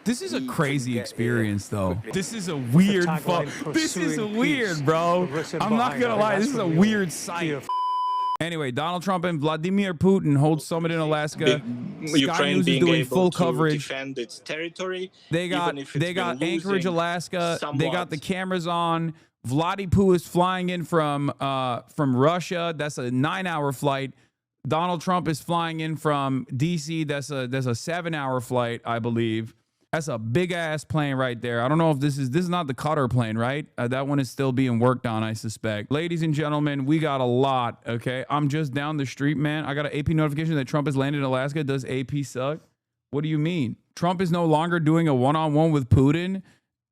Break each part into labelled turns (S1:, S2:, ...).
S1: This is a crazy experience, though. This is a weird. This is a weird, bro. I'm not gonna lie. This is a weird sight. Anyway, Donald Trump and Vladimir Putin hold summit in Alaska. Sky News is doing full coverage.
S2: Defend its territory.
S1: They got Anchorage, Alaska. They got the cameras on. Vladimir is flying in from Russia. That's a 9-hour flight. Donald Trump is flying in from DC. That's a 7-hour flight, I believe. That's a big ass plane right there. I don't know if this is not the Qatar plane, right? That one is still being worked on, I suspect. Ladies and gentlemen, we got a lot, okay? I'm just down the street, man. I got an AP notification that Trump has landed in Alaska. Does AP suck? What do you mean? Trump is no longer doing a one-on-one with Putin.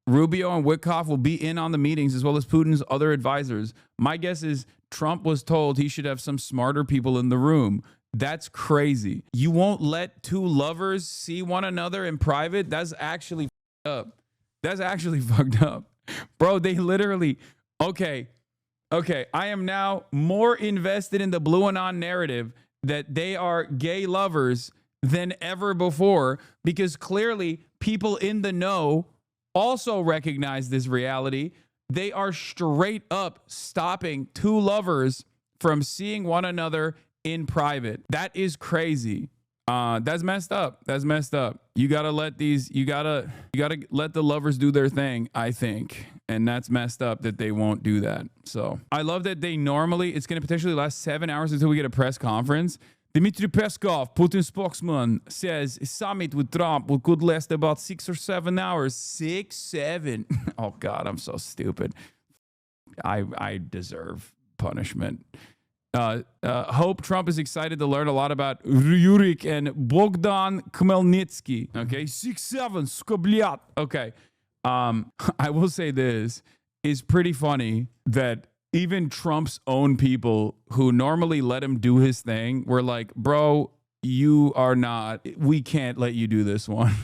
S1: Rubio and Witkoff will be in on the meetings as well as Putin's other advisors. My guess is Trump was told he should have some smarter people in the room. That's crazy. You won't let two lovers see one another in private? That's actually fucked up. That's actually fucked up. Bro, they literally... Okay, I am now more invested in the Blue Anon narrative that they are gay lovers than ever before, because clearly people in the know also recognize this reality. They are straight up stopping two lovers from seeing one another in private. That is crazy. That's messed up. That's messed up. You gotta let let the lovers do their thing, I think. And that's messed up that they won't do that. So I love that it's gonna potentially last 7 hours until we get a press conference. Dmitry Peskov, Putin's spokesman, says a summit with Trump could last about 6 or 7 hours. 6, 7. Oh God, I'm so stupid. I deserve punishment. Hope Trump is excited to learn a lot about Yurik and Bogdan Khmelnytsky. Okay, 6-7 skobliat. Okay, I will say this is pretty funny that even Trump's own people who normally let him do his thing were like, bro, you are not. We can't let you do this one.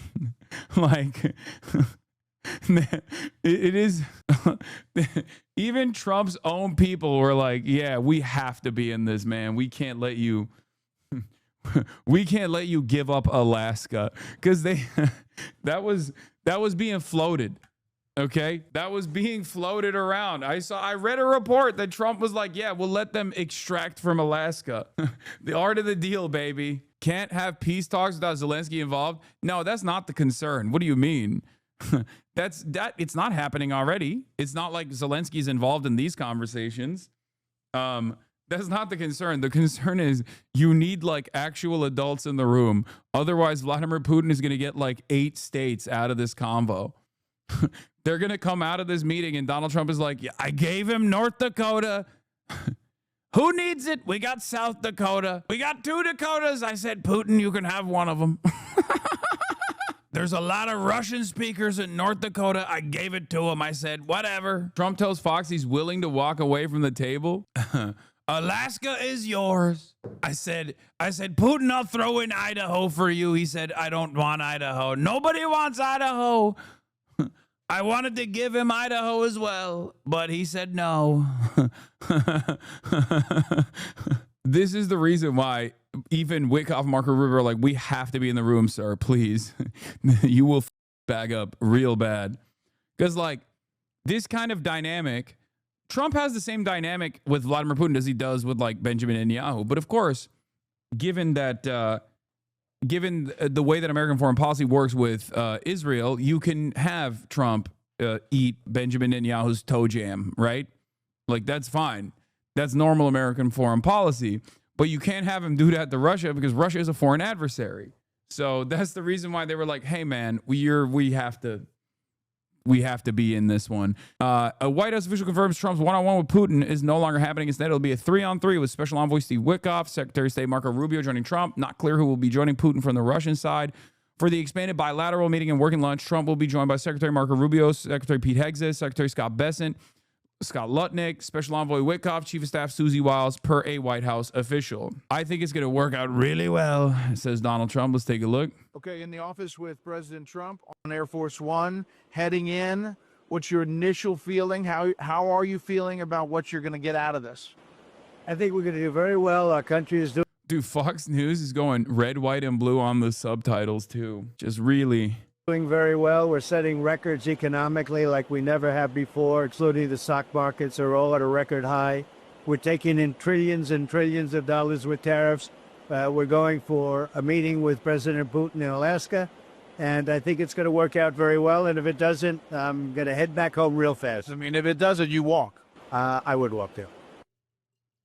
S1: Like. It is even Trump's own people were like, yeah, we have to be in this, man. We can't let you give up Alaska, because that was being floated. Okay, that was being floated around. I read a report that Trump was like, yeah, we'll let them extract from Alaska. The art of the deal, baby. Can't have peace talks without Zelensky involved. No, that's not the concern. What do you mean? It's not happening already. It's not like Zelensky's involved in these conversations. That's not the concern. The concern is you need like actual adults in the room. Otherwise, Vladimir Putin is going to get like 8 states out of this convo. They're going to come out of this meeting and Donald Trump is like, yeah, I gave him North Dakota. Who needs it? We got South Dakota. We got 2 Dakotas. I said, Putin, you can have one of them. There's a lot of Russian speakers in North Dakota. I gave it to him. I said, whatever. Trump tells Fox he's willing to walk away from the table. Alaska is yours. I said, Putin, I'll throw in Idaho for you. He said, I don't want Idaho. Nobody wants Idaho. I wanted to give him Idaho as well, but he said no. This is the reason why even Witkoff and Marco Rubio are like, we have to be in the room, sir, please. You will bag up real bad. Because like this kind of dynamic, Trump has the same dynamic with Vladimir Putin as he does with like Benjamin Netanyahu. But of course, given the way that American foreign policy works with Israel, you can have Trump eat Benjamin Netanyahu's toe jam, right? Like that's fine. That's normal American foreign policy. But you can't have him do that to Russia because Russia is a foreign adversary. So that's the reason why they were like, hey, man, we have to be in this one. A White House official confirms Trump's one-on-one with Putin is no longer happening. Instead, it'll be a 3-on-3 with Special Envoy Steve Witkoff, Secretary of State Marco Rubio joining Trump. Not clear who will be joining Putin from the Russian side. For the expanded bilateral meeting and working lunch, Trump will be joined by Secretary Marco Rubio, Secretary Pete Hegseth, Secretary Scott Bessent, Scott Lutnick, Special Envoy Witkoff, Chief of Staff Susie Wiles, per a White House official. I think it's going to work out really well, says Donald Trump. Let's take a look.
S3: Okay, in the office with President Trump on Air Force One, heading in. What's your initial feeling? How are you feeling about what you're going to get out of this?
S4: I think we're going to do very well. Our country is doing...
S1: Dude, Fox News is going red, white, and blue on the subtitles, too. Just really
S4: doing very well. We're setting records economically like we never have before, including the stock markets are all at a record high. We're taking in trillions and trillions of dollars with tariffs. We're going for a meeting with President Putin in Alaska, and I think it's going to work out very well. And if it doesn't, I'm going to head back home real fast.
S3: I mean, if it doesn't, you walk.
S4: I would walk too.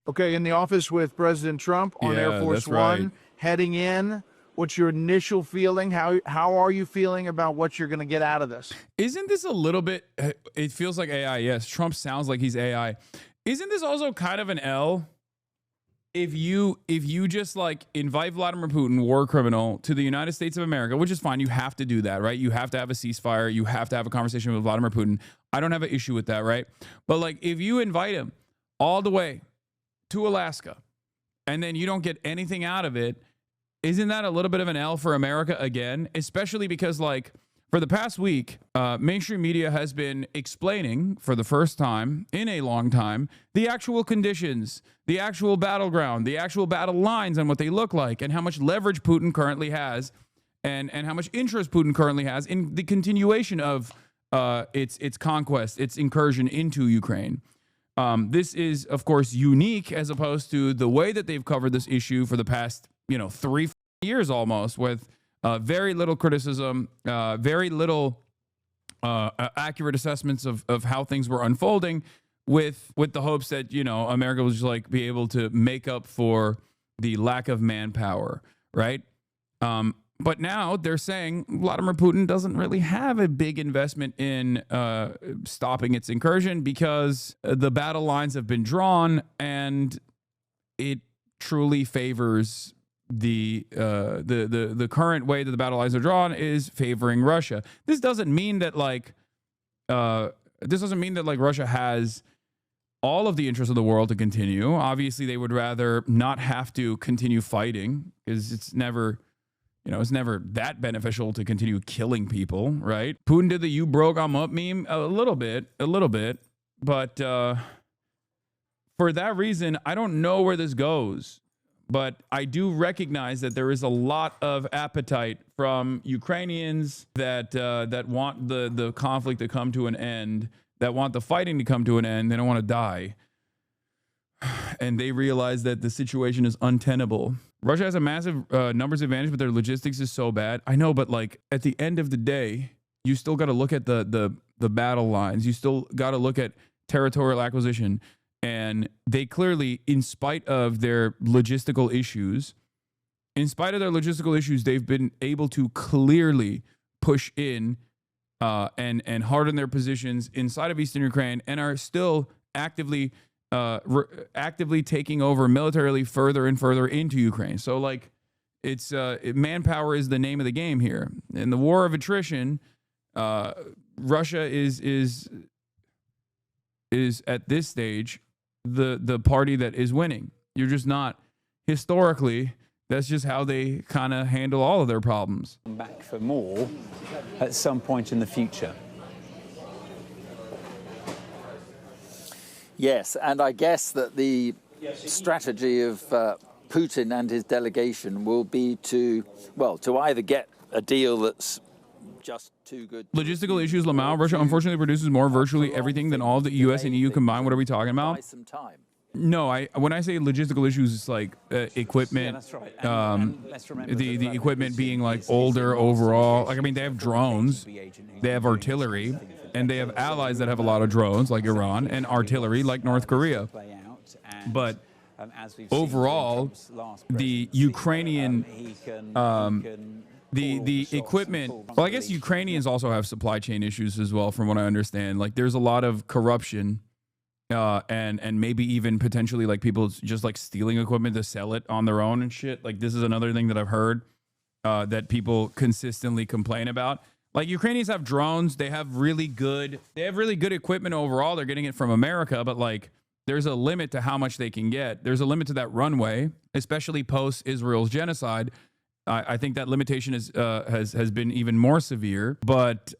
S3: Okay, in the office with President Trump on
S1: Yeah,
S3: Air Force
S1: that's right.
S3: One, heading in. What's your initial feeling? How are you feeling about what you're going to get out of this?
S1: Isn't this a little bit, it feels like AI. Yes, Trump sounds like he's AI. Isn't this also kind of an L? If you just like invite Vladimir Putin, war criminal, to the United States of America, which is fine. You have to do that, right? You have to have a ceasefire. You have to have a conversation with Vladimir Putin. I don't have an issue with that, right? But like if you invite him all the way to Alaska and then you don't get anything out of it, isn't that a little bit of an L for America again? Especially because, like, for the past week, mainstream media has been explaining for the first time in a long time the actual conditions, the actual battleground, the actual battle lines and what they look like and how much leverage Putin currently has and how much interest Putin currently has in the continuation of its conquest, its incursion into Ukraine. This is, of course, unique as opposed to the way that they've covered this issue for the past 3 years almost, with very little criticism, very little accurate assessments of how things were unfolding, with the hopes that America was just like be able to make up for the lack of manpower, right? But now they're saying Vladimir Putin doesn't really have a big investment in stopping its incursion because the battle lines have been drawn and it truly favors the current way that the battle lines are drawn is favoring Russia. This doesn't mean that Russia has all of the interest of the world to continue. Obviously, they would rather not have to continue fighting because it's never that beneficial to continue killing people, right? Putin did the "you broke, I'm up" meme a little bit, but for that reason, I don't know where this goes. But I do recognize that there is a lot of appetite from Ukrainians that want the conflict to come to an end, that want the fighting to come to an end. They don't want to die. And they realize that the situation is untenable. Russia has a massive numbers advantage, but their logistics is so bad. I know, but like at the end of the day, you still got to look at the battle lines. You still got to look at territorial acquisition. And they clearly, in spite of their logistical issues, they've been able to clearly push in and harden their positions inside of Eastern Ukraine and are still actively taking over militarily further and further into Ukraine. So like it's manpower is the name of the game here. In the war of attrition, Russia is at this stage the party that is winning. You're just not historically. That's just how they kind of handle all of their problems.
S2: Back for more at some point in the future.
S5: Yes, and I guess that the strategy of Putin and his delegation will be to either get a deal that's just too good.
S1: Logistical issues, Lamau. Russia unfortunately produces more virtually everything than all of the U.S. and EU combined. What are we talking about?
S5: Some time.
S1: No, when I say logistical issues, it's like equipment.
S2: Yeah, that's right. And let's remember
S1: the
S2: that
S1: equipment
S2: Putin
S1: being like
S2: is
S1: older
S2: involved
S1: overall.
S2: in
S1: Like I mean, they have drones, they have artillery, and they have allies that have a lot of drones, like Iran, and artillery, like North Korea. But overall, the Ukrainian the equipment. Well, I guess Ukrainians also have supply chain issues as well, from what I understand. Like there's a lot of corruption. And maybe even potentially like people just like stealing equipment to sell it on their own and shit. Like this is another thing that I've heard that people consistently complain about. Like Ukrainians have drones. They have really good equipment overall. They're getting it from America, but like there's a limit to how much they can get. There's a limit to that runway, especially post Israel's genocide. I think that limitation has been even more severe. But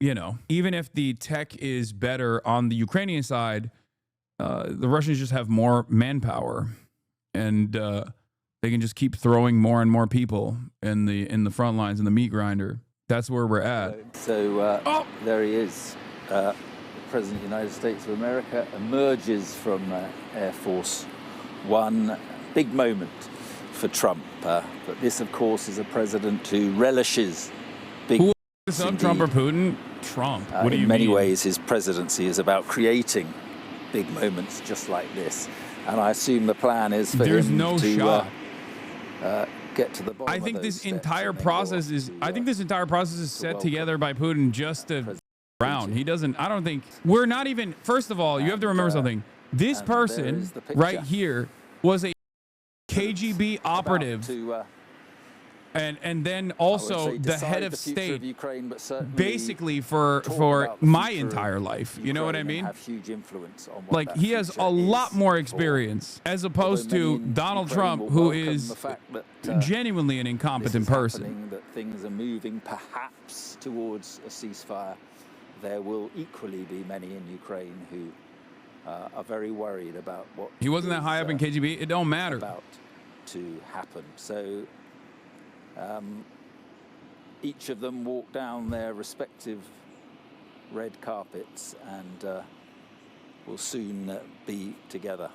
S1: you know, even if the tech is better on the Ukrainian side, the Russians just have more manpower. And They can just keep throwing more and more people in the front lines, in the meat grinder. That's where we're at.
S5: So there he is. The President of the United States of America emerges from Air Force One. Big moment for Trump. But this, of course, is a president who relishes big.
S1: Who is up, Trump or Putin? Trump. What do you mean?
S5: In many ways, his presidency is about creating big moments just like this. And I assume the plan is for him to get to the bottom.
S1: I think this entire process is. I think this entire process is set together by Putin just to round. He doesn't. I don't think we're not even. First of all, you have to remember something. This person right here was a KGB operative, and then also the head of state, Ukraine, basically for my entire life. You know what I mean?
S5: Have huge influence on
S1: like he has a lot more experience as opposed to Donald Trump, who is genuinely an incompetent person.
S5: That things are moving perhaps towards a ceasefire. There will equally be many in Ukraine who are very worried about what
S1: he wasn't that high up in KGB. It don't matter.
S5: About to happen. So each of them walk down their respective red carpets and will soon be together.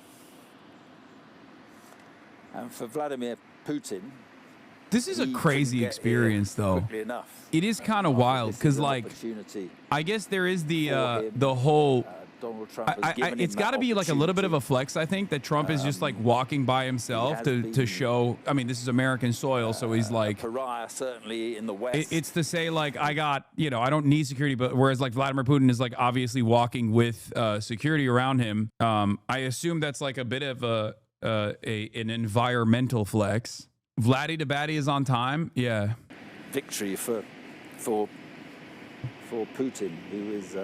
S5: And for Vladimir Putin,
S1: this is a crazy experience, though. It is kind of wild because, like, I guess there is the whole.
S5: Donald Trump
S1: it's got to be like a little bit of a flex, I think, that Trump is just like walking by himself to show. I mean, this is American soil, so he's like
S5: pariah, certainly in the West.
S1: It's to say like I don't need security, but whereas like Vladimir Putin is like obviously walking with security around him. I assume that's like a bit of an environmental flex. Vladdy the Batty is on time. Yeah.
S5: Victory for Putin, who is.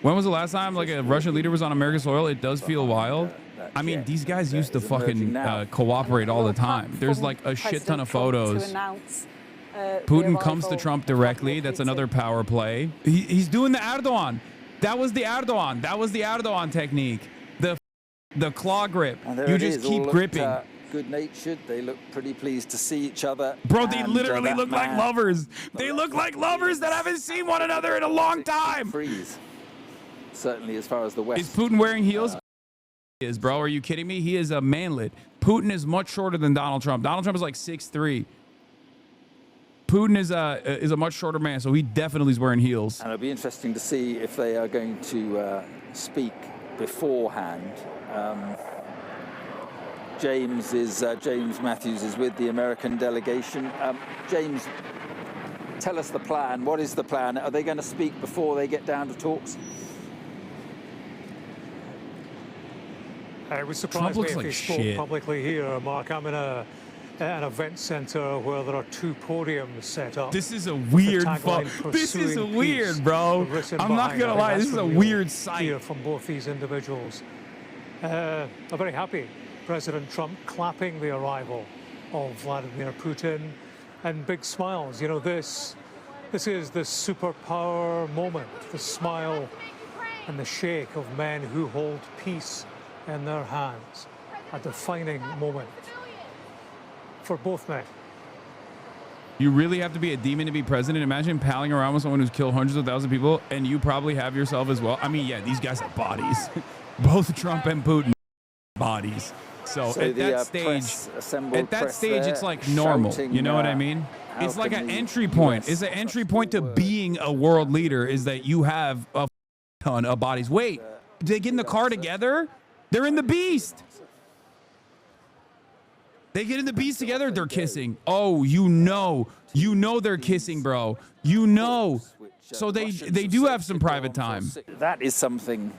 S1: When was the last time like a Russian leader was on American soil? It does feel wild. I mean, these guys used to fucking cooperate all the time. There's like a shit ton of photos. Putin comes to Trump directly. That's another power play. He's doing the Erdogan. That was the Erdogan. That was the Erdogan technique. The claw grip. You just keep gripping.
S5: Good-natured. They look pretty pleased to see each other.
S1: Bro, they literally look like lovers. They look like lovers that haven't seen one another in a long time.
S5: Freeze. Certainly, as far as the West.
S1: Is Putin wearing heels? He is, bro. Are you kidding me? He is a manlet. Putin is much shorter than Donald Trump. Donald Trump is like 6'3". Putin is a much shorter man, so he definitely is wearing heels.
S5: And it'll be interesting to see if they are going to speak beforehand. James Matthews is with the American delegation. James, tell us the plan. What is the plan? Are they going to speak before they get down to talks?
S6: It was surprised me if he spoke publicly here, Mark. I'm in an event center where there are two podiums set up.
S1: This is a weird This is a weird, bro. I'm not gonna lie, this is a weird sight
S6: here from both these individuals. I'm very happy. President Trump clapping the arrival of Vladimir Putin and big smiles. You know, this is the superpower moment, the smile and the shake of men who hold peace in their hands, a defining moment for both men.
S1: You really have to be a demon to be president. Imagine palling around with someone who's killed hundreds of thousands of people, and you probably have yourself as well. I mean, yeah, these guys have bodies. Both Trump and Putin bodies. So at that stage, it's like normal. You know what I mean? It's like an entry point. It's an entry point to being a world leader is that you have a ton of bodies. Wait, did they get in the car together? They're in the Beast. They get in the Beast together. They're kissing. Oh, you know they're kissing, bro. You know. So they do have some private time.
S5: That is something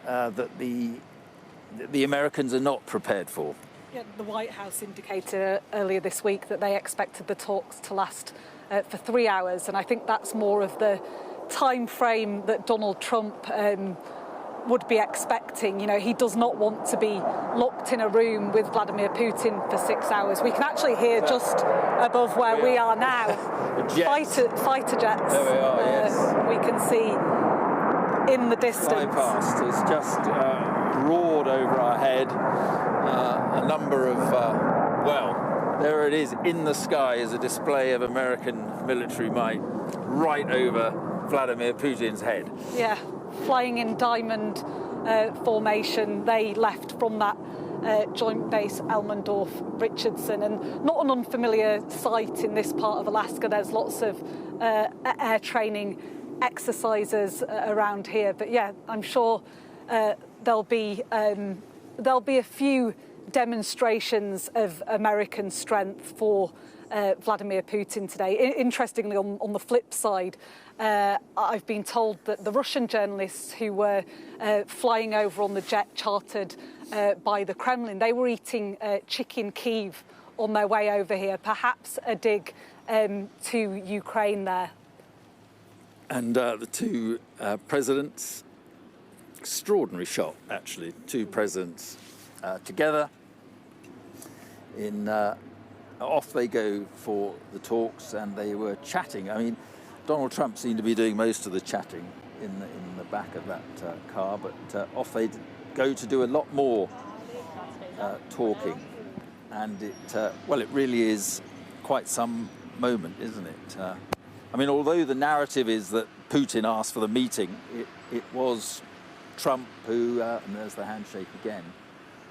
S5: that the Americans are not prepared for.
S7: Yeah, the White House indicated earlier this week that they expected the talks to last for 3 hours, and I think that's more of the time frame that Donald Trump would be expecting. You know, he does not want to be locked in a room with Vladimir Putin for 6 hours. We can actually hear just above where we are now fighter jets.
S5: There we are, yes.
S7: We can see in the distance.
S5: Flying past. It's just roared over our head. A number of Well, there it is in the sky as a display of American military might right over Vladimir Putin's head.
S7: Yeah, flying in diamond formation. They left from that joint base Elmendorf-Richardson, and not an unfamiliar sight in this part of Alaska. There's lots of air training exercises around here, but yeah, I'm sure there'll be a few demonstrations of American strength for Vladimir Putin today. Interestingly, on the flip side, I've been told that the Russian journalists who were flying over on the jet chartered by the Kremlin, they were eating chicken Kiev on their way over here, perhaps a dig to Ukraine there.
S5: And the two presidents, extraordinary shot, actually, two presidents together. Off they go for the talks, and they were chatting. I mean, Donald Trump seemed to be doing most of the chatting in the back of that car, but off they go to do a lot more talking. And it really is quite some moment, isn't it? I mean, although the narrative is that Putin asked for the meeting, it was Trump who, and there's the handshake again,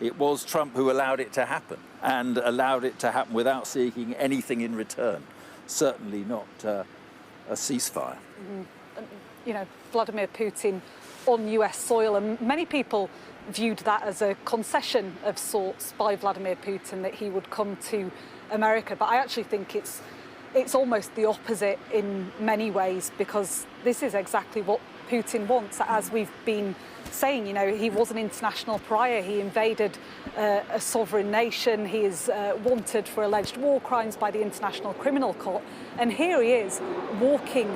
S5: it was Trump who allowed it to happen, and allowed it to happen without seeking anything in return. Certainly not a ceasefire.
S7: You know, Vladimir Putin on US soil, and many people viewed that as a concession of sorts by Vladimir Putin, that he would come to America. But I actually think it's almost the opposite in many ways, because this is exactly what Putin wants. As we've been saying, you know, he was an international pariah. He invaded a sovereign nation. He is wanted for alleged war crimes by the International Criminal Court. And here he is walking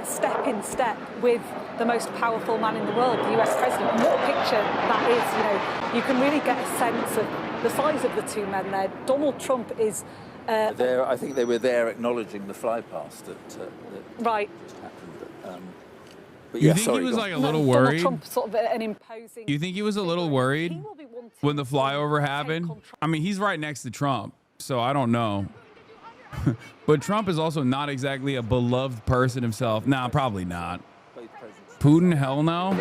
S7: step in step with the most powerful man in the world, the US president. And what a picture that is. You know, you can really get a sense of the size of the two men there. Donald Trump is...
S5: I think they were there acknowledging the flypast that
S7: right.
S5: just happened. But
S1: You
S5: yeah,
S1: think
S5: sorry,
S1: he was
S5: go
S1: like a
S5: on.
S1: little
S7: Donald
S1: worried?
S7: Trump, sort of an imposing...
S1: You think he was a little worried
S7: He will be wanting
S1: when the
S7: to
S1: flyover
S7: take
S1: happened?
S7: control.
S1: I mean, he's right next to Trump, so I don't know. But Trump is also not exactly a beloved person himself. Nah, probably not.
S5: Both presidents.
S1: Putin, hell no.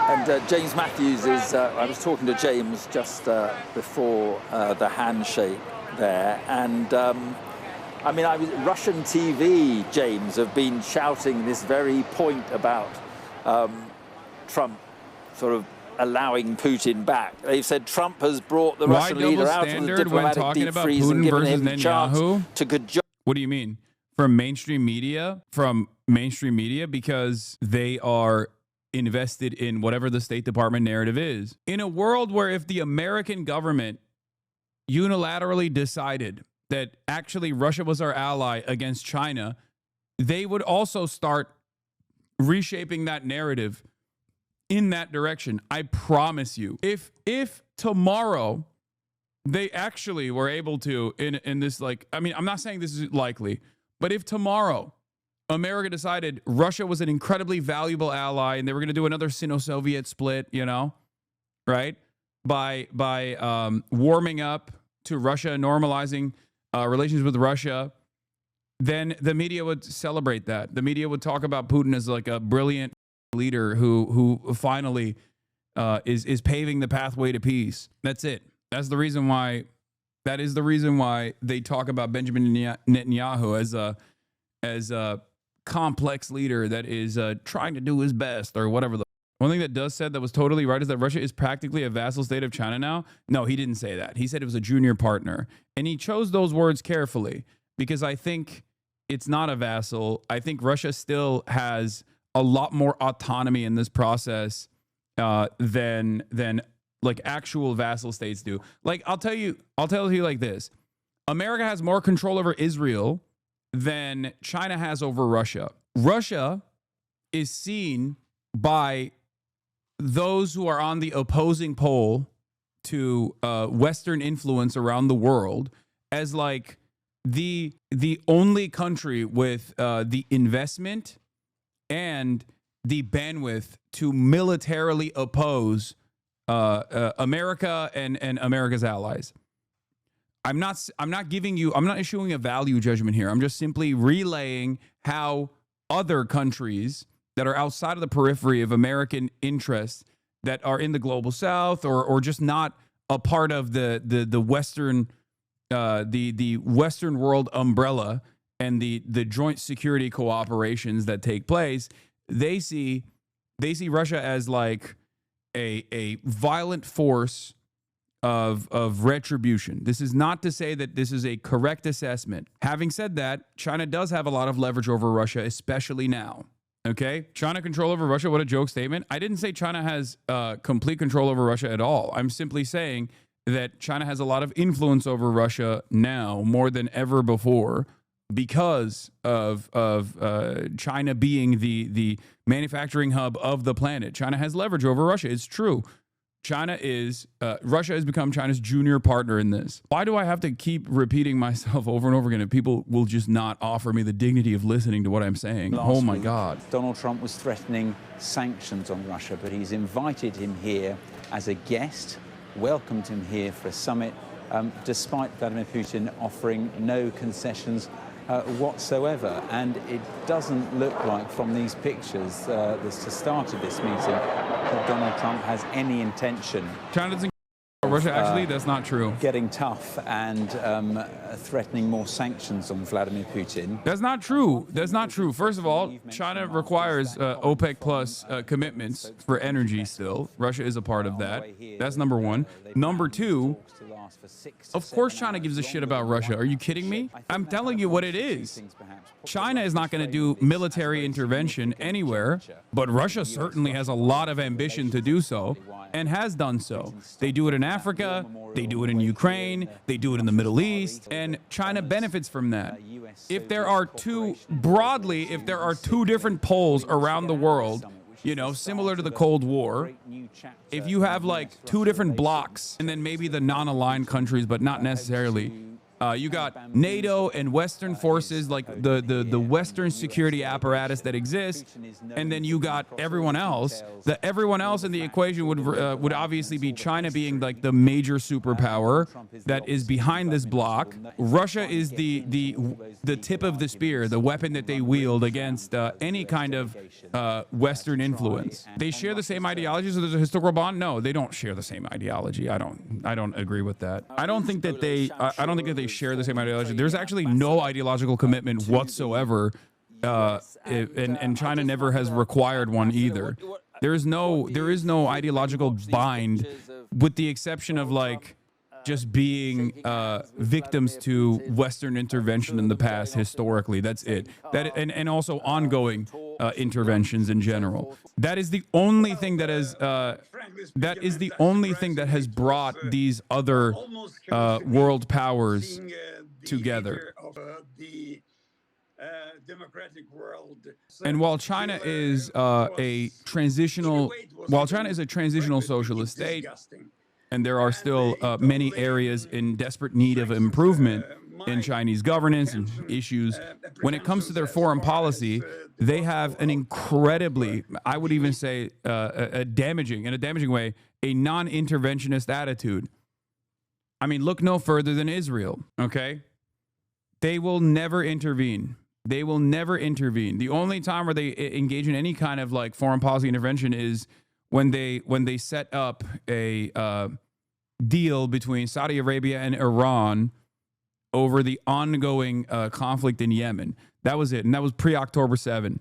S5: And James Matthews is, I was talking to James just before the handshake there, and I mean, Russian TV, James, have been shouting this very point about Trump sort of allowing Putin back. They've said Trump has brought the Russian leader out of the diplomatic deep freeze and given him the chance to cajole.
S1: What do you mean? From mainstream media? From mainstream media, because they are invested in whatever the State Department narrative is. In a world where if the American government unilaterally decided that actually Russia was our ally against China, they would also start reshaping that narrative in that direction. I promise you. If tomorrow they actually were able to, in this, like, I mean, I'm not saying this is likely, but if tomorrow America decided Russia was an incredibly valuable ally and they were going to do another Sino-Soviet split, you know, right? By warming up to Russia, normalizing relations with Russia, then the media would celebrate that. The media would talk about Putin as like a brilliant leader who finally is paving the pathway to peace. That's it. That's the reason why. That is the reason why they talk about Benjamin Netanyahu as a complex leader that is trying to do his best or whatever. One thing that Does said that was totally right is that Russia is practically a vassal state of China now. No, he didn't say that. He said it was a junior partner. And he chose those words carefully because I think it's not a vassal. I think Russia still has a lot more autonomy in this process than like actual vassal states do. Like I'll tell you like this. America has more control over Israel than China has over Russia. Russia is seen by those who are on the opposing pole to Western influence around the world as like the only country with the investment and the bandwidth to militarily oppose America and America's allies. I'm not issuing a value judgment here. I'm just simply relaying how other countries that are outside of the periphery of American interests, that are in the global south or just not a part of the Western the Western world umbrella and the joint security cooperations that take place, they see Russia as like a violent force of retribution. This is not to say that this is a correct assessment. Having said that, China does have a lot of leverage over Russia, especially now. Okay, China control over Russia. What a joke statement. I didn't say China has complete control over Russia at all. I'm simply saying that China has a lot of influence over Russia now more than ever before because of China being the manufacturing hub of the planet. China has leverage over Russia. It's true. Russia has become China's junior partner in this. Why do I have to keep repeating myself over and over again if people will just not offer me the dignity of listening to what I'm saying? Oh my God.
S2: Donald Trump was threatening sanctions on Russia, but he's invited him here as a guest, welcomed him here for a summit, despite Vladimir Putin offering no concessions whatsoever. And it doesn't look like from these pictures, the start of this meeting, that Donald Trump has any intention.
S1: China doesn't Russia, actually, that's not true.
S2: Getting tough and threatening more sanctions on Vladimir Putin.
S1: That's not true. That's not true. First of all, China requires OPEC plus commitments for energy still. Russia is a part of that. That's number one. Number two, of course China gives a shit about Russia. Are you kidding me? I'm telling you what it is. China is not going to do military intervention anywhere, but Russia certainly has a lot of ambition to do so and has done so. They do it in Africa, they do it in Ukraine, they do it in the Middle East, and China benefits from that. If there are two different poles around the world, you know, similar to the Cold War, if you have like two different blocks and then maybe the non-aligned countries, but not necessarily, you got NATO and Western forces, like the Western security apparatus that exists, and then you got everyone else. The everyone else in the equation would obviously be China being like the major superpower that is behind this block. Russia is the tip of the spear, the weapon that they wield against any kind of Western influence. They share the same ideology, so there's a historical bond. No, they don't share the same ideology. I don't agree with that. I don't think that they share the same ideology. There's actually no ideological commitment whatsoever, and China never has required one either. There is no ideological bind, with the exception of like just being victims to Western intervention in the past historically. That's it. And also ongoing interventions in general. That is the only thing that has brought these other world powers together. And while China is a transitional socialist state, and there are still many areas in desperate need of improvement in Chinese governance and issues, when it comes to their foreign policy, they have an incredibly, I would even say, in a damaging way, a non-interventionist attitude. I mean, look no further than Israel, okay? They will never intervene. They will never intervene. The only time where they engage in any kind of like foreign policy intervention is when they set up a deal between Saudi Arabia and Iran over the ongoing conflict in Yemen. That was it, and that was pre-October 7.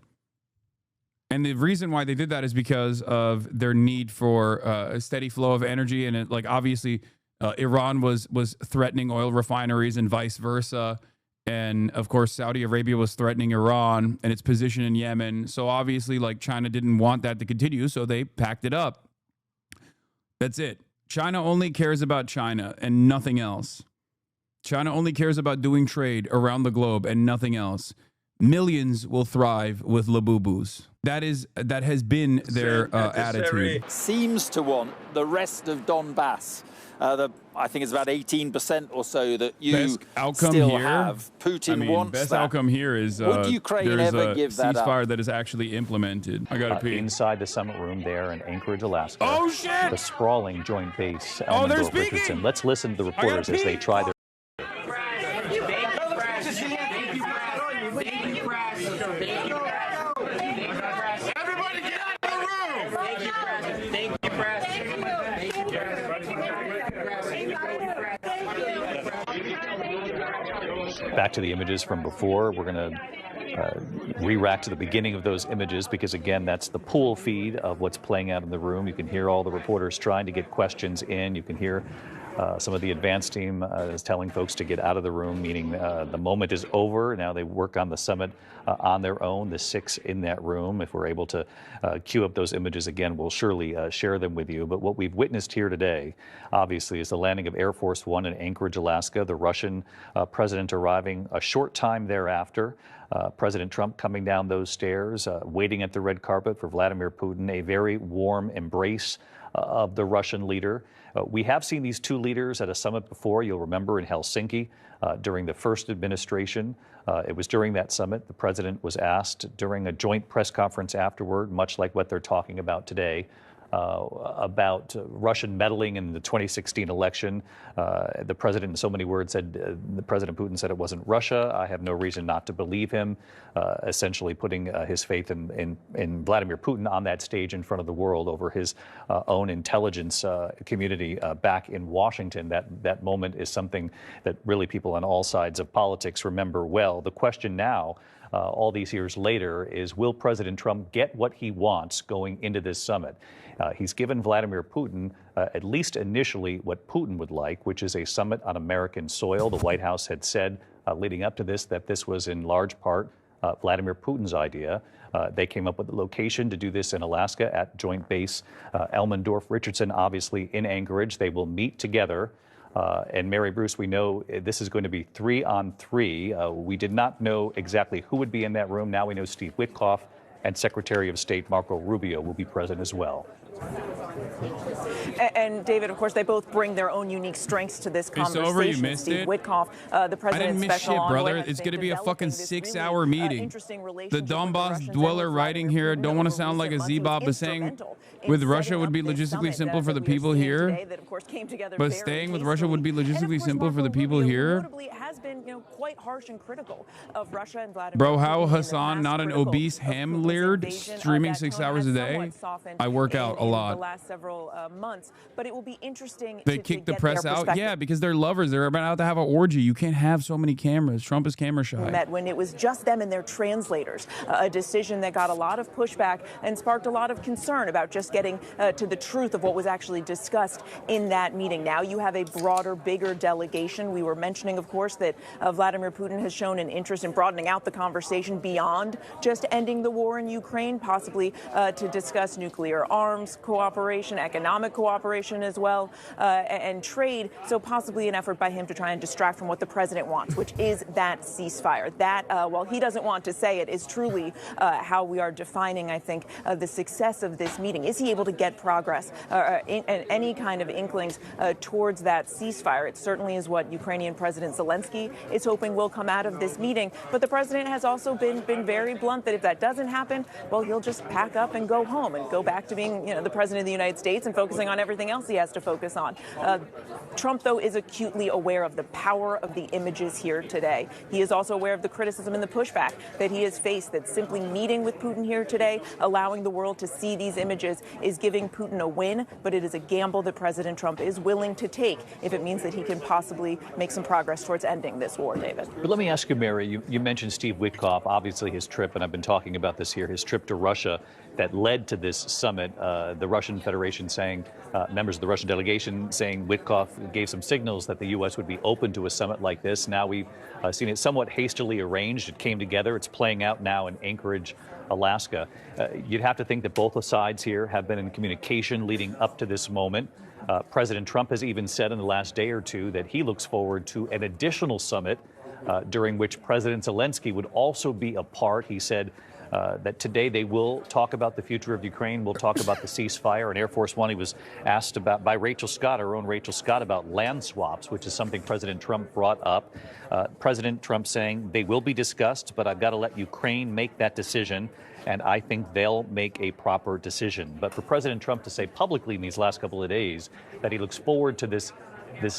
S1: And the reason why they did that is because of their need for a steady flow of energy, and obviously Iran was threatening oil refineries and vice versa. And of course, Saudi Arabia was threatening Iran and its position in Yemen. So obviously, like, China didn't want that to continue, so they packed it up. That's it. China only cares about China and nothing else. China only cares about doing trade around the globe and nothing else. Millions will thrive with Labubus. That has been their attitude.
S5: Seems to want the rest of Donbass I think it's about 18% or so that you
S1: Best outcome
S5: still
S1: here,
S5: have. Putin wants
S1: best
S5: that.
S1: outcome here is
S5: Would Ukraine
S1: there's
S5: ever
S1: a
S5: give that up?
S1: ceasefire that is actually implemented. I gotta pee.
S8: Inside the summit room there in Anchorage, Alaska.
S1: Oh shit!
S8: The sprawling joint base.
S1: Oh, they're
S8: Elmendorf
S1: speaking!
S8: Richardson. Let's listen to the reporters as they try their. Back to the images from before. We're going to re-rack to the beginning of those images because, again, that's the pool feed of what's playing out in the room. You can hear all the reporters trying to get questions in. You can hear some of the advance team is telling folks to get out of the room, meaning the moment is over. Now they work on the summit on their own, the 6 in that room. If we're able to queue up those images again, we'll surely share them with you. But what we've witnessed here today, obviously, is the landing of Air Force One in Anchorage, Alaska, the Russian president arriving a short time thereafter. President Trump coming down those stairs, waiting at the red carpet for Vladimir Putin, a very warm embrace of the Russian leader. We have seen these two leaders at a summit before. You'll remember in Helsinki during the first administration. It was during that summit the president was asked during a joint press conference afterward, much like what they're talking about today, about Russian meddling in the 2016 election. The president, in so many words, said, President Putin said it wasn't Russia. I have no reason not to believe him, essentially putting his faith in Vladimir Putin on that stage in front of the world over his own intelligence community back in Washington. That moment is something that really people on all sides of politics remember well. The question now, all these years later, is will President Trump get what he wants going into this summit? He's given Vladimir Putin, at least initially, what Putin would like, which is a summit on American soil. The White House had said leading up to this that this was in large part Vladimir Putin's idea. They came up with the location to do this in Alaska at Joint Base Elmendorf Richardson, obviously in Anchorage. They will meet together. And Mary Bruce, we know this is going to be 3-on-3. We did not know exactly who would be in that room. Now we know Steve Witkoff and Secretary of State Marco Rubio will be present as well.
S9: And David, of course, they both bring their own unique strengths to this conversation.
S1: It's over, you missed
S9: Steve
S1: it.
S9: Witkoff, the president's
S1: I didn't miss
S9: special
S1: shit,
S9: envoy,
S1: brother.
S9: has
S1: It's
S9: been
S1: going to be a fucking
S9: developing this
S1: 6-hour meeting.
S9: interesting
S1: The
S9: relationship with
S1: Donbass
S9: Russians
S1: dweller
S9: and with
S1: writing
S9: Vladimir
S1: here
S9: Putin
S1: don't want to
S9: over
S1: sound like a
S9: recent months.
S1: Z-Bob,
S9: He
S1: but
S9: was
S1: saying
S9: instrumental in
S1: with
S9: setting
S1: Russia would
S9: up
S1: be
S9: this
S1: logistically
S9: summit
S1: simple for the
S9: that we are
S1: people
S9: seeing
S1: here.
S9: today that, of course, came together
S1: But
S9: very
S1: staying with Russia would be
S9: hastily. And,
S1: logistically
S9: of course,
S1: simple for the
S9: Marco
S1: people
S9: Rubio,
S1: here.
S9: notably, has been, quite harsh and critical of Russia and Vladimir
S1: Bro,
S9: Putin
S1: how
S9: in the
S1: Hassan,
S9: past,
S1: not an
S9: critical
S1: obese
S9: of
S1: ham
S9: Putin's
S1: laird,
S9: invasion.
S1: streaming
S9: That
S1: 6
S9: tone
S1: hours
S9: has
S1: a day?
S9: somewhat softened
S1: I work out a
S9: in
S1: lot.
S9: the last several months, but it will be interesting
S1: They
S9: to
S1: kicked the
S9: get
S1: press
S9: their
S1: out?
S9: perspective.
S1: Yeah, because they're lovers. They're about to have an orgy. You can't have so many cameras. Trump is camera shy.
S9: Met when it was just them and their translators, a decision that got a lot of pushback and sparked a lot of concern about just getting to the truth of what was actually discussed in that meeting. Now you have a broader, bigger delegation. We were mentioning, of course, that Vladimir Putin has shown an interest in broadening out the conversation beyond just ending the war in Ukraine, possibly to discuss nuclear arms cooperation, economic cooperation as well, and trade. So possibly an effort by him to try and distract from what the president wants, which is that ceasefire. That, while he doesn't want to say it, is truly how we are defining, I think, the success of this meeting. Is he able to get progress in any kind of inklings towards that ceasefire? It certainly is what Ukrainian President Zelensky is hoping will come out of this meeting. But the president has also been very blunt that if that doesn't happen, well, he'll just pack up and go home and go back to being, the president of the United States and focusing on everything else he has to focus on. Trump, though, is acutely aware of the power of the images here today. He is also aware of the criticism and the pushback that he has faced, that simply meeting with Putin here today, allowing the world to see these images, is giving Putin a win, but it is a gamble that President Trump is willing to take if it means that he can possibly make some progress towards ending this war, David.
S8: But let me ask you, Mary, you mentioned Steve Witkoff, obviously his trip, and I've been talking about this here, his trip to Russia that led to this summit, the Russian Federation saying, members of the Russian delegation saying Witkoff gave some signals that the U.S. would be open to a summit like this. Now we've seen it somewhat hastily arranged. It came together. It's playing out now in Anchorage, Alaska. You'd have to think that both sides here have been in communication leading up to this moment. President Trump has even said in the last day or two that he looks forward to an additional summit during which President Zelensky would also be a part. He said that today they will talk about the future of Ukraine. We'll talk about the ceasefire. And Air Force One, he was asked about by Rachel Scott, our own Rachel Scott, about land swaps, which is something President Trump brought up. President Trump saying they will be discussed, but I've got to let Ukraine make that decision. And I think they'll make a proper decision. But for President Trump to say publicly in these last couple of days that he looks forward to this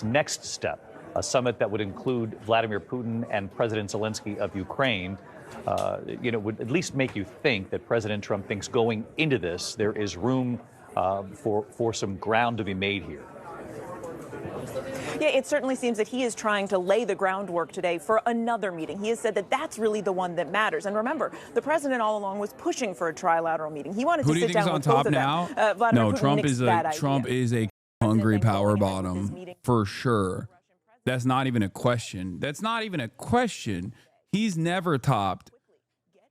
S8: next step, a summit that would include Vladimir Putin and President Zelensky of Ukraine, would at least make you think that President Trump thinks going into this, there is room for some ground to be made here.
S9: Yeah, it certainly seems that he is trying to lay the groundwork today for another meeting. He has said that that's really the one that matters. And remember, the president all along was pushing for a trilateral meeting. He wanted to sit down with both of them.
S1: No, Trump is a hungry power bottom for sure. That's not even a question. That's not even a question. He's never topped.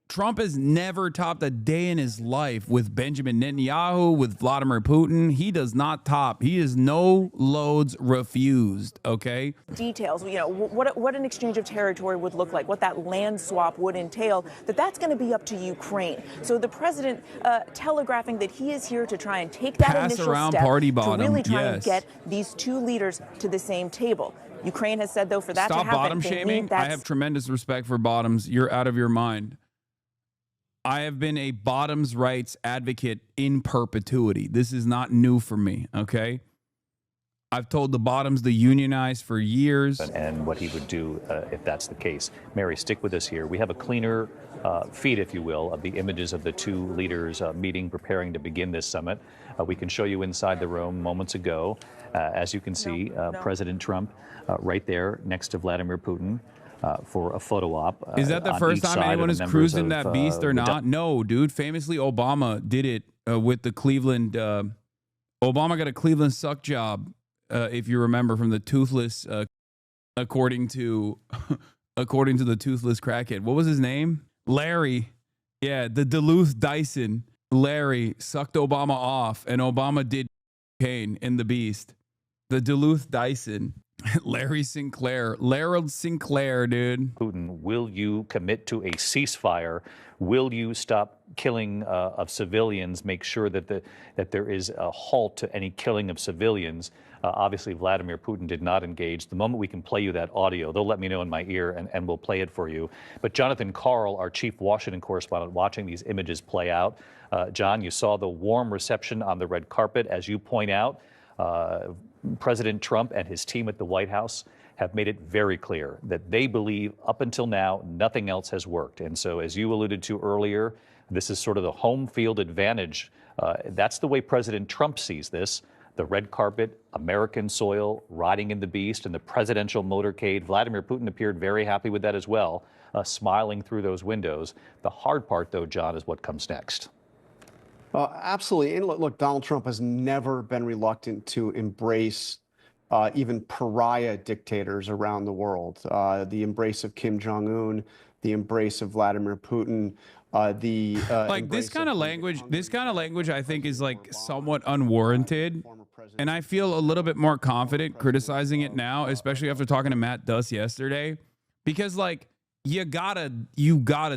S1: Trump has never topped a day in his life with Benjamin Netanyahu, with Vladimir Putin. He does not top. He is no loads refused, okay?
S9: Details, what an exchange of territory would look like, what that land swap would entail, that's going to be up to Ukraine. So the president telegraphing that he is here to try and take that initial step to really try and get these two leaders to the same table. Ukraine has said, though, for that to happen,
S1: bottom shaming. I have tremendous respect for bottoms. You're out of your mind. I have been a bottoms rights advocate in perpetuity. This is not new for me, okay? I've told the bottoms to unionize for years.
S8: And what he would do if that's the case. Mary, stick with us here. We have a cleaner feed, if you will, of the images of the two leaders meeting, preparing to begin this summit. We can show you inside the room moments ago. As you can see, President Trump right there next to Vladimir Putin. For a photo op.
S1: Is that the first time anyone has cruised in that beast or not? No, dude. Famously, Obama did it with the Cleveland. Obama got a Cleveland suck job, if you remember, from the toothless, according to the toothless crackhead. What was his name? Larry. Yeah, the Duluth Dyson. Larry sucked Obama off, and Obama did cocaine in the beast. The Duluth Dyson. Larry Sinclair, dude.
S8: Putin, will you commit to a ceasefire? Will you stop killing of civilians? Make sure that there is a halt to any killing of civilians. Obviously, Vladimir Putin did not engage. The moment we can play you that audio, they'll let me know in my ear, and we'll play it for you. But Jonathan Karl, our chief Washington correspondent, watching these images play out. John, you saw the warm reception on the red carpet, as you point out. President Trump and his team at the White House have made it very clear that they believe up until now nothing else has worked. And so, as you alluded to earlier, this is sort of the home field advantage. That's the way President Trump sees this. The red carpet, American soil, riding in the beast, and the presidential motorcade. Vladimir Putin appeared very happy with that as well, smiling through those windows. The hard part, though, John, is what comes next.
S10: Absolutely. And look, Donald Trump has never been reluctant to embrace even pariah dictators around the world. The embrace of Kim Jong-un, the embrace of Vladimir Putin,
S1: like this kind of language. This kind of language, I think, is like somewhat unwarranted. And I feel a little bit more confident criticizing it now, especially after talking to Matt Duss yesterday, because like you gotta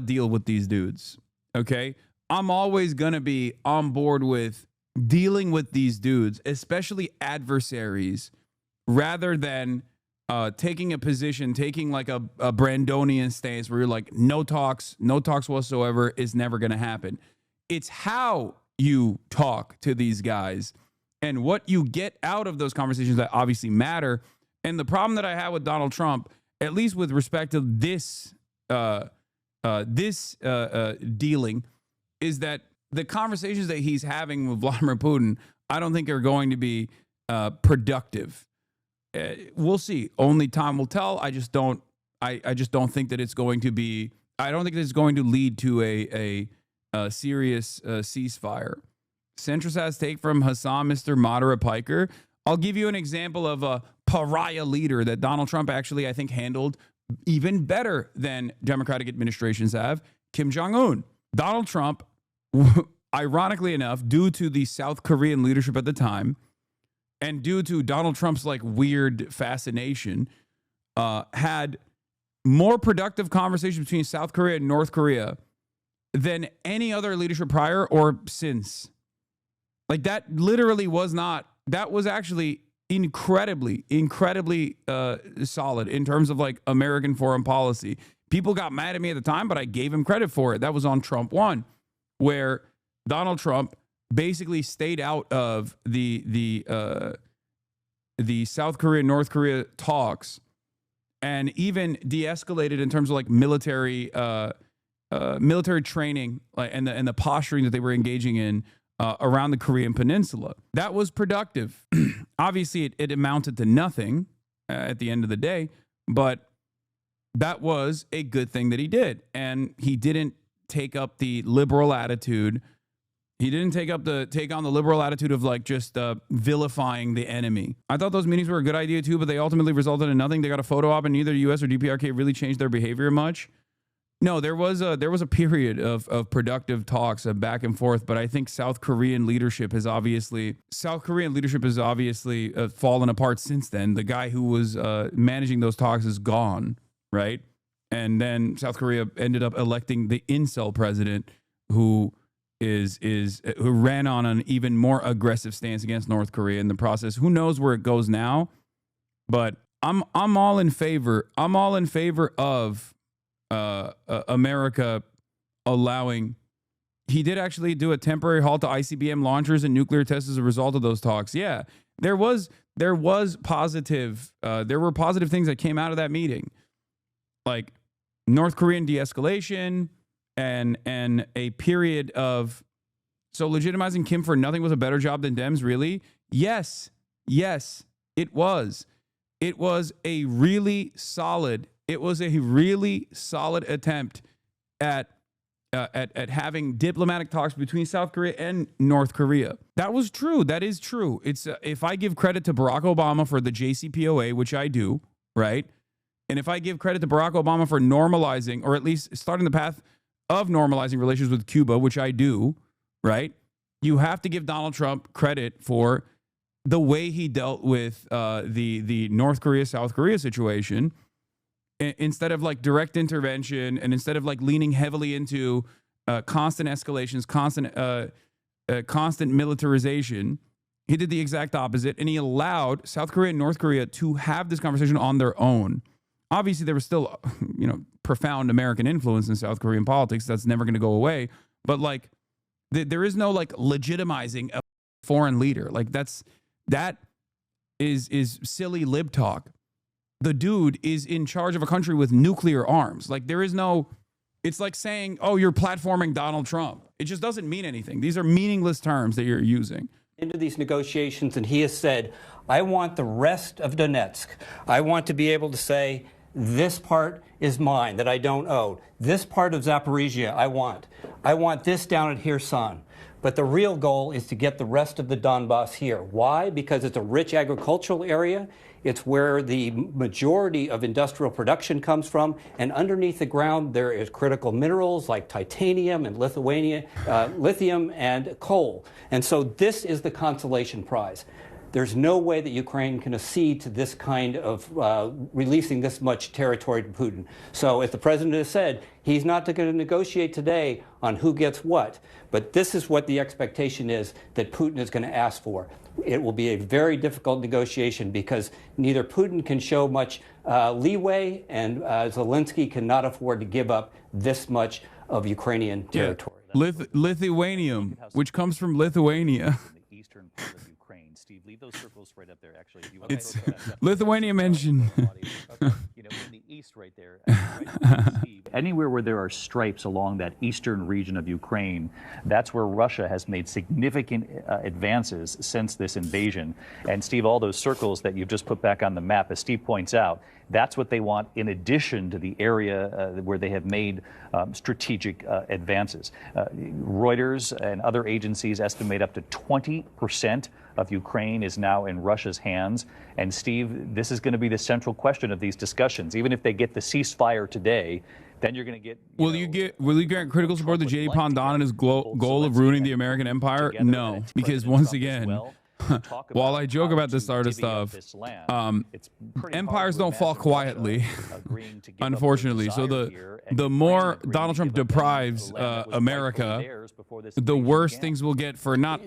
S1: deal with these dudes. Okay. I'm always going to be on board with dealing with these dudes, especially adversaries, rather than taking a position, taking like a Brandonian stance where you're like, no talks whatsoever is never going to happen. It's how you talk to these guys and what you get out of those conversations that obviously matter. And the problem that I have with Donald Trump, at least with respect to this dealing, is that the conversations that he's having with Vladimir Putin, I don't think are going to be productive. We'll see. Only time will tell. I just don't think that it's going to be. I don't think that it's going to lead to a serious ceasefire. Centrist take from Hassan, Mr. Moderate Piker. I'll give you an example of a pariah leader that Donald Trump actually, I think, handled even better than Democratic administrations have. Kim Jong-un. Donald Trump, ironically enough, due to the South Korean leadership at the time, and due to Donald Trump's like weird fascination, had more productive conversations between South Korea and North Korea than any other leadership prior or since. Like, that literally was not, that was actually incredibly solid in terms of like American foreign policy. People got mad at me at the time, but I gave him credit for it. That was on Trump 1, where Donald Trump basically stayed out of the South Korea, North Korea talks, and even de-escalated in terms of like military training, like, and the posturing that they were engaging in around the Korean Peninsula. That was productive. Obviously, it amounted to nothing at the end of the day, but that was a good thing that he did. And he didn't take up the liberal attitude. He didn't take on the liberal attitude of like just vilifying the enemy. I thought those meetings were a good idea too, but they ultimately resulted in nothing. They got a photo op, and neither the U.S. or DPRK really changed their behavior much. No, there was a period of productive talks back and forth, but I think South Korean leadership has obviously fallen apart since then. The guy who was managing those talks is gone, right? And then South Korea ended up electing the incel president, who ran on an even more aggressive stance against North Korea in the process. Who knows where it goes now? But I'm all in favor. I'm all in favor of America allowing. He did actually do a temporary halt to ICBM launchers and nuclear tests as a result of those talks. Yeah, there was positive. There were positive things that came out of that meeting, like North Korean de-escalation and a period of. So legitimizing Kim for nothing was a better job than Dems, really? Yes, it was. It was a really solid. It was a really solid attempt at having diplomatic talks between South Korea and North Korea. That was true. That is true. It's if I give credit to Barack Obama for the JCPOA, which I do, right? And if I give credit to Barack Obama for normalizing, or at least starting the path of normalizing relations with Cuba, which I do, right? You have to give Donald Trump credit for the way he dealt with the North Korea, South Korea situation. Instead of like direct intervention, and instead of like leaning heavily into constant escalations, constant militarization, he did the exact opposite, and he allowed South Korea and North Korea to have this conversation on their own. Obviously, there was still, profound American influence in South Korean politics. That's never going to go away. But like, there is no like legitimizing a foreign leader. Like that is silly lib talk. The dude is in charge of a country with nuclear arms. Like, there is no, it's like saying, oh, you're platforming Donald Trump. It just doesn't mean anything. These are meaningless terms that you're using.
S11: Into these negotiations, and he has said, I want the rest of Donetsk. I want to be able to say, this part is mine that I don't own. This part of Zaporizhia I want. I want this down at Kherson. But the real goal is to get the rest of the Donbass here. Why? Because it's a rich agricultural area. It's where the majority of industrial production comes from. And underneath the ground, there is critical minerals like titanium and lithium and coal. And so this is the consolation prize. There's no way that Ukraine can accede to this kind of releasing this much territory to Putin. So as the president has said, he's not going to negotiate today on who gets what. But this is what the expectation is that Putin is going to ask for. It will be a very difficult negotiation because neither Putin can show much leeway, and Zelensky cannot afford to give up this much of Ukrainian territory.
S1: Lithuanium, which comes from Lithuania.
S8: The eastern part of Ukraine. Steve, leave those circles right up there. Actually, if you want
S1: it's Lithuania mentioned.
S8: In the east right there. Steve, anywhere where there are stripes along that eastern region of Ukraine, that's where Russia has made significant advances since this invasion. And Steve, all those circles that you've just put back on the map, as Steve points out, that's what they want in addition to the area where they have made strategic advances. Reuters and other agencies estimate up to 20% of Ukraine is now in Russia's hands. And Steve, this is going to be the central question of these discussions. Even if they get the ceasefire today, then you're going to get. Will you get
S1: critical support to J.D. Pandon and his goal of ruining the American empire? No, because once again, While I joke about this sort of stuff, empires don't fall quietly, unfortunately. So the more Donald Trump deprives America, the worse things will get for not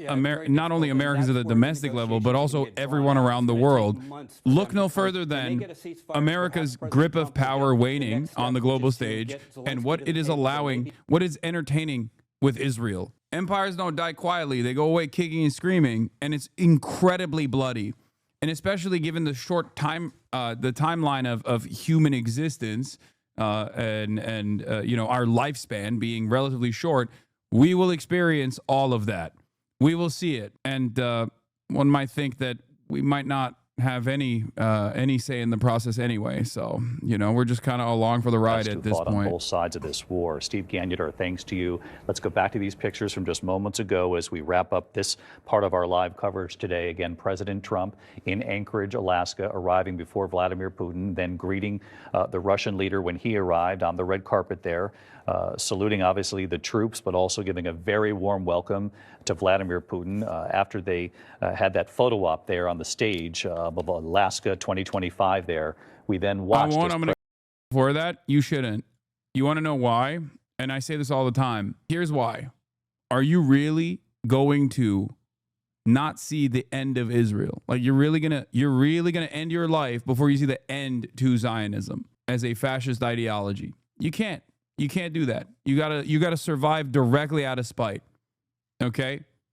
S1: only Americans at the domestic level, but also everyone around the world. Look no further than America's grip of power waning on the global stage and what it is allowing, what is entertaining with Israel. Empires don't die quietly. They go away kicking and screaming, and it's incredibly bloody. And especially given the short time, the timeline of human existence, and you know, our lifespan being relatively short, we will experience all of that. We will see it. And one might think that we might not have any say in the process anyway. So, you know, we're just kind of along for the ride at this point.
S8: On both sides of this war. Steve Gagnon, our thanks to you. Let's go back to these pictures from just moments ago as we wrap up this part of our live coverage today. Again, President Trump in Anchorage, Alaska, arriving before Vladimir Putin, then greeting the Russian leader when he arrived on the red carpet there, saluting obviously the troops, but also giving a very warm welcome to Vladimir Putin after they had that photo op there on the stage of Alaska 2025 there. We then watched.
S1: Before that, you shouldn't. You want to know why? And I say this all the time. Here's why. Are you really going to not see the end of Israel? Like you're really gonna end your life before you see the end to Zionism as a fascist ideology? You can't do that. You gotta survive directly out of spite. Okay?